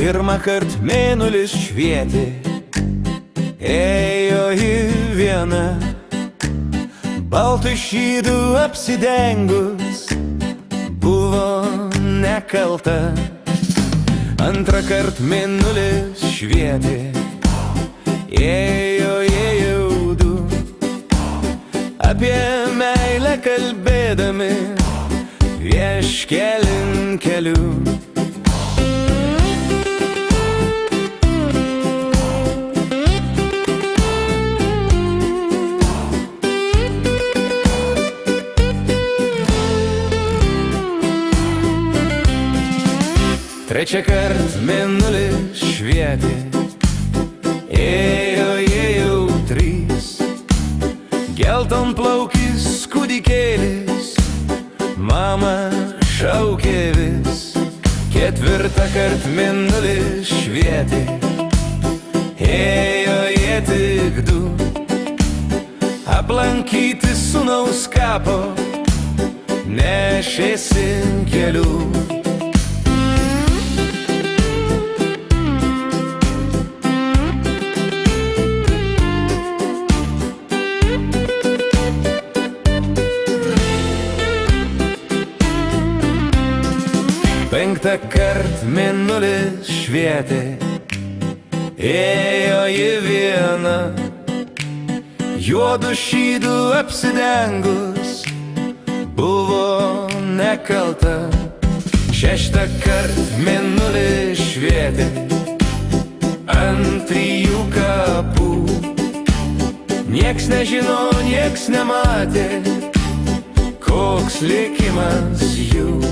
Pirmą kart mėnulis švietė, ėjo į vieną, baltų šydų apsidengus, buvo nekalta. Antrą kart mėnulis švietė, ėjo du, apie meilę kalbėdami vieškelin keliu. Trečią kart mėnulis švietė, ėjo trys, geltonplaukis kūdikėlis, mama šaukė vis. Ketvirtą kart mėnulis švietė, ėjo jie tik du, aplankyti sūnaus kapo, nešėsi kelių. Penktą kart mėnulis švietė, ėjo į vieną, juodu šydų apsidengus, buvo nekalta. Šeštą kart mėnulis švietė, ant trijų kapų, nieks nežino, nieks nematė, koks likimas jų.